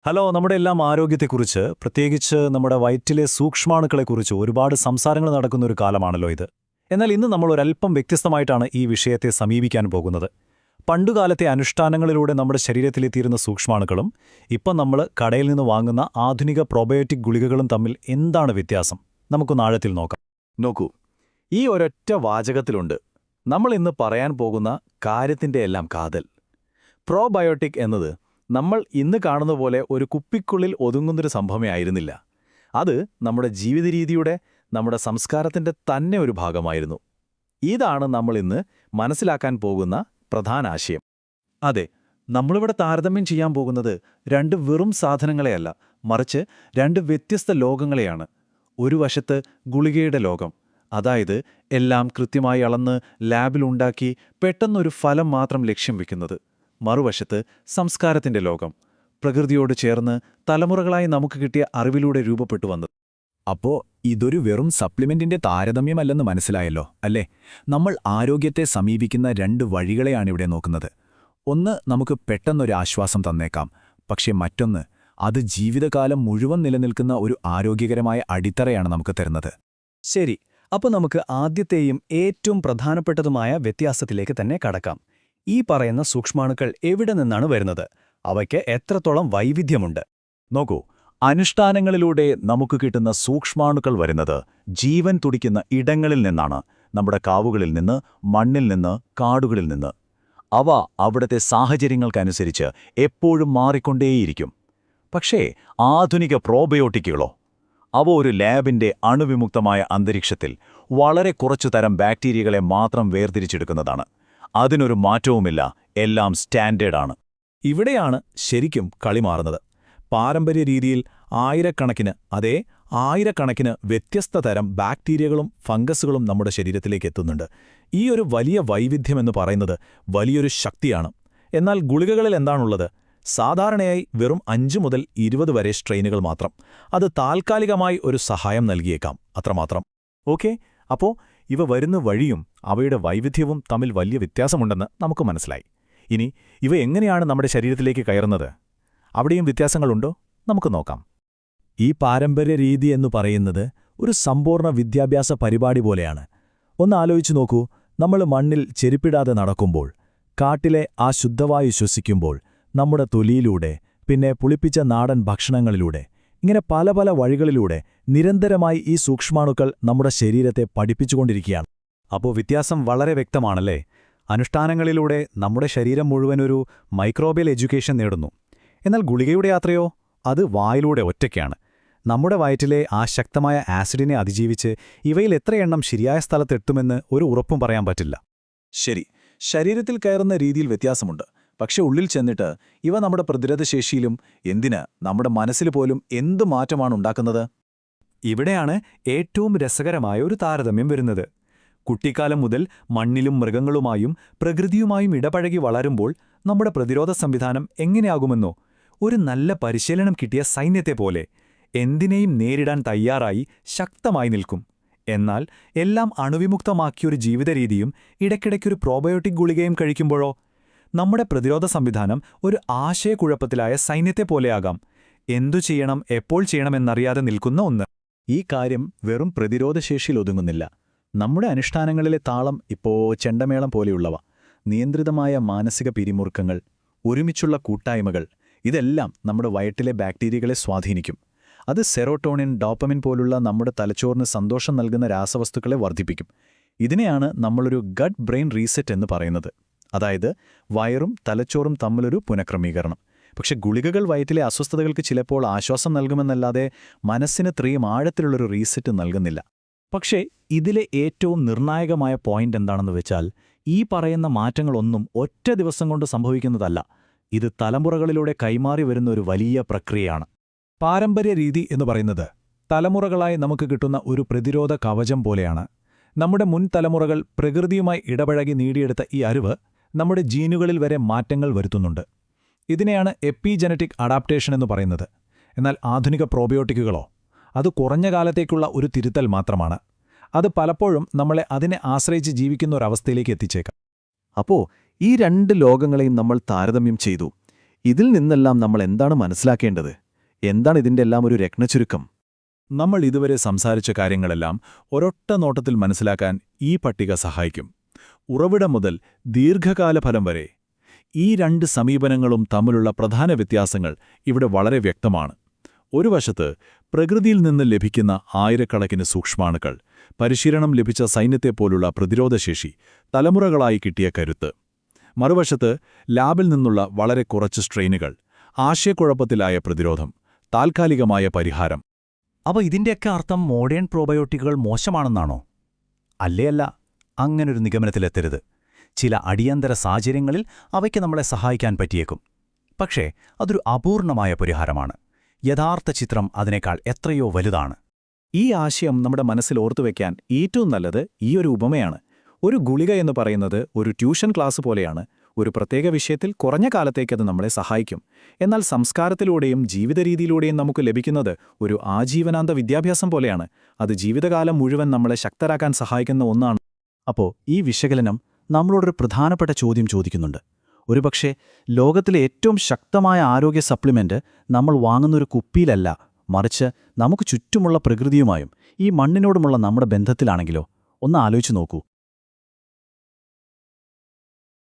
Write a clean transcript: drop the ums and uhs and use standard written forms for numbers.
Hello, നമ്മുടെ എല്ലാം ആരോഗ്യത്തെക്കുറിച്ച്, പ്രത്യേകിച്ച് നമ്മുടെ വയറ്റിലെ സൂക്ഷ്മാണുക്കളെക്കുറിച്ച് ഒരുപാട് സംസാരങ്ങൾ നടക്കുന്ന ഒരു കാലമാണല്ലോ ഇത്. എന്നാൽ ഇന്ന് നമ്മൾ ഒരല്പം വ്യത്യസ്തമായിട്ടാണ് ഈ വിഷയത്തെ സമീപിക്കാൻ പോകുന്നത്. പണ്ടുകാലത്തെ അനുഷ്ഠാനങ്ങളിലൂടെ നമ്മുടെ ശരീരത്തിലെത്തിയിരുന്ന സൂക്ഷ്മാണുക്കളും ഇപ്പം നമ്മൾ കടയിൽ നിന്ന് വാങ്ങുന്ന ആധുനിക പ്രോബയോട്ടിക് ഗുളികകളും തമ്മിൽ എന്താണ് വ്യത്യാസം? നമുക്കൊന്ന് ആഴത്തിൽ നോക്കാം. നോക്കൂ, ഈ ഒരൊറ്റ വാചകത്തിലുണ്ട് നമ്മൾ ഇന്ന് പറയാൻ പോകുന്ന കാര്യത്തിൻ്റെ എല്ലാം കാതൽ. പ്രോബയോട്ടിക് എന്നത് നമ്മൾ ഇന്ന് കാണുന്ന പോലെ ഒരു കുപ്പിക്കുള്ളിൽ ഒതുങ്ങുന്നൊരു സംഭവമേ ആയിരുന്നില്ല. അത് നമ്മുടെ ജീവിതരീതിയുടെ, നമ്മുടെ സംസ്കാരത്തിൻ്റെ തന്നെ ഒരു ഭാഗമായിരുന്നു. ഇതാണ് നമ്മൾ ഇന്ന് മനസ്സിലാക്കാൻ പോകുന്ന പ്രധാന ആശയം. അതെ, നമ്മളിവിടെ താരതമ്യം ചെയ്യാൻ പോകുന്നത് രണ്ട് വെറും സാധനങ്ങളെയല്ല, മറിച്ച് രണ്ട് വ്യത്യസ്ത ലോകങ്ങളെയാണ്. ഒരു വശത്ത് ഗുളികയുടെ ലോകം, അതായത് എല്ലാം കൃത്യമായി അളന്ന് ലാബിലുണ്ടാക്കി പെട്ടെന്നൊരു ഫലം മാത്രം ലക്ഷ്യം വെക്കുന്നത്. മറുവശത്ത് സംസ്കാരത്തിന്റെ ലോകം, പ്രകൃതിയോട് ചേർന്ന് തലമുറകളായി നമുക്ക് കിട്ടിയ അറിവിലൂടെ രൂപപ്പെട്ടു വന്നത്. അപ്പോ ഇതൊരു വെറും സപ്ലിമെന്റിന്റെ താരതമ്യമല്ലെന്ന് മനസ്സിലായല്ലോ, അല്ലേ? നമ്മൾ ആരോഗ്യത്തെ സമീപിക്കുന്ന രണ്ട് വഴികളെയാണിവിടെ നോക്കുന്നത്. ഒന്ന് നമുക്ക് പെട്ടെന്നൊരു ആശ്വാസം തന്നേക്കാം, പക്ഷേ മറ്റൊന്ന് അത് ജീവിതകാലം മുഴുവൻ നിലനിൽക്കുന്ന ഒരു ആരോഗ്യകരമായ അടിത്തറയാണ് നമുക്ക് തരുന്നത്. ശരി, അപ്പോൾ നമുക്ക് ആദ്യത്തെയും ഏറ്റവും പ്രധാനപ്പെട്ടതുമായ വ്യത്യാസത്തിലേക്ക് തന്നെ കടക്കാം. ഈ പറയുന്ന സൂക്ഷ്മാണുക്കൾ എവിടെ നിന്നാണ് വരുന്നത്? അവയ്ക്ക് എത്രത്തോളം വൈവിധ്യമുണ്ട്? നോക്കൂ, അനുഷ്ഠാനങ്ങളിലൂടെ നമുക്ക് കിട്ടുന്ന സൂക്ഷ്മാണുക്കൾ വരുന്നത് ജീവൻ തുടിക്കുന്ന ഇടങ്ങളിൽ നിന്നാണ്. നമ്മുടെ കാവുകളിൽ നിന്ന്, മണ്ണിൽ നിന്ന്, കാടുകളിൽ നിന്ന്. അവ അവിടുത്തെ സാഹചര്യങ്ങൾക്കനുസരിച്ച് എപ്പോഴും മാറിക്കൊണ്ടേയിരിക്കും. പക്ഷേ ആധുനിക പ്രോബയോട്ടിക്കുകളോ? അവ ഒരു ലാബിന്റെ അണുവിമുക്തമായ അന്തരീക്ഷത്തിൽ വളരെ കുറച്ചു തരം ബാക്ടീരിയകളെ മാത്രം വേർതിരിച്ചെടുക്കുന്നതാണ്. അതിനൊരു മാറ്റവുമില്ല, എല്ലാം സ്റ്റാൻഡേർഡാണ്. ഇവിടെയാണ് ശരിക്കും കളി മാറുന്നത്. പാരമ്പര്യ രീതിയിൽ ആയിരക്കണക്കിന് വ്യത്യസ്ത തരം ബാക്ടീരിയകളും ഫംഗസുകളും നമ്മുടെ ശരീരത്തിലേക്ക് എത്തുന്നുണ്ട്. ഈ ഒരു വലിയ വൈവിധ്യമെന്ന് പറയുന്നത് വലിയൊരു ശക്തിയാണ്. എന്നാൽ ഗുളികകളിൽ എന്താണുള്ളത്? സാധാരണയായി വെറും 5 മുതൽ 20 വരെ സ്ട്രെയിനുകൾ മാത്രം. അത് താൽക്കാലികമായി ഒരു സഹായം നൽകിയേക്കാം, അത്രമാത്രം. ഓക്കെ, അപ്പോൾ ഇവ വരുന്ന വഴിയും അവയുടെ വൈവിധ്യവും തമ്മിൽ വലിയ വ്യത്യാസമുണ്ടെന്ന് നമുക്ക് മനസ്സിലായി. ഇനി ഇവ എങ്ങനെയാണ് നമ്മുടെ ശരീരത്തിലേക്ക് കയറുന്നത്? അവിടെയും വ്യത്യാസങ്ങളുണ്ടോ? നമുക്ക് നോക്കാം. ഈ പാരമ്പര്യ രീതി എന്ന് പറയുന്നത് ഒരു സമ്പൂർണ്ണ വിദ്യാഭ്യാസ പരിപാടി പോലെയാണ്. ഒന്ന് ആലോചിച്ചു നോക്കൂ, നമ്മൾ മണ്ണിൽ ചെരുപ്പിടാതെ നടക്കുമ്പോൾ, കാട്ടിലെ ആ ശുദ്ധവായു ശ്വസിക്കുമ്പോൾ, നമ്മുടെ തൊലിയിലൂടെ, പിന്നെ പുളിപ്പിച്ച നാടൻ ഭക്ഷണങ്ങളിലൂടെ, ഇങ്ങനെ പല പല വഴികളിലൂടെ നിരന്തരമായി ഈ സൂക്ഷ്മാണുക്കൾ നമ്മുടെ ശരീരത്തെ പഠിപ്പിച്ചുകൊണ്ടിരിക്കുകയാണ്. അപ്പോൾ വ്യത്യാസം വളരെ വ്യക്തമാണല്ലേ? അനുഷ്ഠാനങ്ങളിലൂടെ നമ്മുടെ ശരീരം മുഴുവനൊരു മൈക്രോബിയൽ എഡ്യൂക്കേഷൻ നേടുന്നു. എന്നാൽ ഗുളികയുടെ യാത്രയോ? അത് വായിലൂടെ ഒറ്റയ്ക്കാണ്. നമ്മുടെ വയറ്റിലെ ആ ശക്തമായ ആസിഡിനെ അതിജീവിച്ച് ഇവയിൽ എത്രയെണ്ണം ശരിയായ സ്ഥലത്തെത്തുമെന്ന് ഒരു ഉറപ്പും പറയാൻ പറ്റില്ല. ശരി, ശരീരത്തിൽ കയറുന്ന രീതിയിൽ വ്യത്യാസമുണ്ട്. പക്ഷെ ഉള്ളിൽ ചെന്നിട്ട് ഇവ നമ്മുടെ പ്രതിരോധശേഷിയിലും, എന്തിന് നമ്മുടെ മനസ്സിൽ പോലും എന്തു മാറ്റമാണ് ഉണ്ടാക്കുന്നത്? ഇവിടെയാണ് ഏറ്റവും രസകരമായ ഒരു താരതമ്യം വരുന്നത്. കുട്ടിക്കാലം മുതൽ മണ്ണിലും മൃഗങ്ങളുമായും പ്രകൃതിയുമായും ഇടപഴകി വളരുമ്പോൾ നമ്മുടെ പ്രതിരോധ സംവിധാനം എങ്ങനെയാകുമെന്നോ, ഒരു നല്ല പരിശീലനം കിട്ടിയ സൈന്യത്തെ പോലെ എന്തിനേയും നേരിടാൻ തയ്യാറായി ശക്തമായി നിൽക്കും. എന്നാൽ എല്ലാം അണുവിമുക്തമാക്കിയൊരു ജീവിതരീതിയും ഇടയ്ക്കിടയ്ക്കൊരു പ്രോബയോട്ടിക് ഗുളികയും കഴിക്കുമ്പോഴോ, നമ്മുടെ പ്രതിരോധ സംവിധാനം ഒരു ആശയക്കുഴപ്പത്തിലായ സൈന്യത്തെ പോലെയാകാം. എന്തു ചെയ്യണം, എപ്പോൾ ചെയ്യണമെന്നറിയാതെ നിൽക്കുന്ന ഒന്ന്. ഈ കാര്യം വെറും പ്രതിരോധശേഷിയിൽ ഒതുങ്ങുന്നില്ല. നമ്മുടെ അനുഷ്ഠാനങ്ങളിലെ താളം, ചെണ്ടമേളം പോലെയുള്ളവ, നിയന്ത്രിതമായ മാനസിക പിരിമുറുക്കങ്ങൾ, ഒരുമിച്ചുള്ള കൂട്ടായ്മകൾ, ഇതെല്ലാം നമ്മുടെ വയറ്റിലെ ബാക്ടീരിയകളെ സ്വാധീനിക്കും. അത് സെറോട്ടോണിൻ, ഡോപ്പമിൻ പോലുള്ള നമ്മുടെ തലച്ചോറിന് സന്തോഷം നൽകുന്ന രാസവസ്തുക്കളെ വർദ്ധിപ്പിക്കും. ഇതിനെയാണ് നമ്മളൊരു ഗട്ട് ബ്രെയിൻ റീസെറ്റ് എന്ന് പറയുന്നത്. അതായത് വയറും തലച്ചോറും തമ്മിലൊരു പുനഃക്രമീകരണം. പക്ഷെ ഗുളികകൾ വയറ്റിലെ അസ്വസ്ഥതകൾക്ക് ചിലപ്പോൾ ആശ്വാസം നൽകുമെന്നല്ലാതെ മനസ്സിന് ഇത്രയും ആഴത്തിലുള്ളൊരു റീസെറ്റ് നൽകുന്നില്ല. പക്ഷേ ഇതിലെ ഏറ്റവും നിർണായകമായ പോയിന്റ് എന്താണെന്ന് വെച്ചാൽ, ഈ പറയുന്ന മാറ്റങ്ങളൊന്നും ഒറ്റ ദിവസം കൊണ്ട് സംഭവിക്കുന്നതല്ല. ഇത് തലമുറകളിലൂടെ കൈമാറി വരുന്ന ഒരു വലിയ പ്രക്രിയയാണ്. പാരമ്പര്യ രീതി എന്ന് പറയുന്നത് തലമുറകളായി നമുക്ക് കിട്ടുന്ന ഒരു പ്രതിരോധ കവചം പോലെയാണ്. നമ്മുടെ മുൻ തലമുറകൾ പ്രകൃതിയുമായി ഇടപഴകി നേടിയെടുത്ത ഈ അറിവ് നമ്മുടെ ജീനുകളിൽ വരെ മാറ്റങ്ങൾ വരുത്തുന്നുണ്ട്. ഇതിനെയാണ് എപ്പിജനറ്റിക് അഡാപ്റ്റേഷൻ എന്ന് പറയുന്നത്. എന്നാൽ ആധുനിക പ്രോബയോട്ടിക്കുകളോ? അത് കുറഞ്ഞ കാലത്തേക്കുള്ള ഒരു തിരുത്തൽ മാത്രമാണ്. അത് പലപ്പോഴും നമ്മളെ അതിനെ ആശ്രയിച്ച് ജീവിക്കുന്ന ഒരവസ്ഥയിലേക്ക് എത്തിച്ചേക്കാം. അപ്പോൾ ഈ രണ്ട് ലോകങ്ങളെയും നമ്മൾ താരതമ്യം ചെയ്തു. ഇതിൽ നിന്നെല്ലാം നമ്മൾ എന്താണ് മനസ്സിലാക്കേണ്ടത്? എന്താണ് ഇതിന്റെ എല്ലാം ഒരു രത്നച്ചുരുക്കം? നമ്മൾ ഇതുവരെ സംസാരിച്ച കാര്യങ്ങളെല്ലാം ഒരൊറ്റ നോട്ടത്തിൽ മനസ്സിലാക്കാൻ ഈ പട്ടിക സഹായിക്കും. ഉറവിടം മുതൽ ദീർഘകാല ഫലം വരെ. ഈ രണ്ട് സമീപനങ്ങളും തമ്മിലുള്ള പ്രധാന വ്യത്യാസങ്ങൾ ഇവിടെ വളരെ വ്യക്തമാണ്. ഒരു വശത്ത് പ്രകൃതിയിൽ നിന്ന് ലഭിക്കുന്ന ആയിരക്കണക്കിന് സൂക്ഷ്മാണുക്കൾ, പരിശീലനം ലഭിച്ച സൈന്യത്തെപ്പോലുള്ള പ്രതിരോധശേഷി, തലമുറകളായി കിട്ടിയ കരുത്ത്. മറുവശത്ത് ലാബിൽ നിന്നുള്ള വളരെ കുറച്ച് സ്ട്രെയിനുകൾ, ആശയക്കുഴപ്പത്തിലായ പ്രതിരോധം, താൽക്കാലികമായ പരിഹാരം. അപ്പോൾ ഇതിന്റെയൊക്കെ അർത്ഥം മോഡേൺ പ്രോബയോട്ടിക്കുകൾ മോശമാണെന്നാണോ? അല്ല, അങ്ങനൊരു നിഗമനത്തിലെത്തരുത്. ചില അടിയന്തര സാഹചര്യങ്ങളിൽ അവയ്ക്ക് നമ്മളെ സഹായിക്കാൻ പറ്റിയേക്കും. പക്ഷേ അതൊരു അപൂർണമായ പരിഹാരമാണ്. യഥാർത്ഥ ചിത്രം അതിനേക്കാൾ എത്രയോ വലുതാണ്. ഈ ആശയം നമ്മുടെ മനസ്സിൽ ഓർത്തുവെക്കാൻ ഏറ്റവും നല്ലത് ഈ ഒരു ഉപമയാണ്. ഒരു ഗുളിക എന്ന് പറയുന്നത് ഒരു ട്യൂഷൻ ക്ലാസ് പോലെയാണ്. ഒരു പ്രത്യേക വിഷയത്തിൽ കുറഞ്ഞ കാലത്തേക്കത് നമ്മളെ സഹായിക്കും. എന്നാൽ സംസ്കാരത്തിലൂടെയും ജീവിതരീതിയിലൂടെയും നമുക്ക് ലഭിക്കുന്നത് ഒരു ആജീവനാന്ത വിദ്യാഭ്യാസം പോലെയാണ്. അത് ജീവിതകാലം മുഴുവൻ നമ്മളെ ശക്തരാക്കാൻ സഹായിക്കുന്ന ഒന്നാണ്. അപ്പോൾ ഈ വിശകലനം നമ്മളോടൊരു പ്രധാനപ്പെട്ട ചോദ്യം ചോദിക്കുന്നുണ്ട്. ഒരുപക്ഷെ ലോകത്തിലെ ഏറ്റവും ശക്തമായ ആരോഗ്യ സപ്ലിമെന്റ് നമ്മൾ വാങ്ങുന്നൊരു കുപ്പിയിലല്ല, മറിച്ച് നമുക്ക് ചുറ്റുമുള്ള പ്രകൃതിയുമായും ഈ മണ്ണിനോടുമുള്ള നമ്മുടെ ബന്ധത്തിലാണെങ്കിലോ? ഒന്ന് ആലോചിച്ചു നോക്കൂ.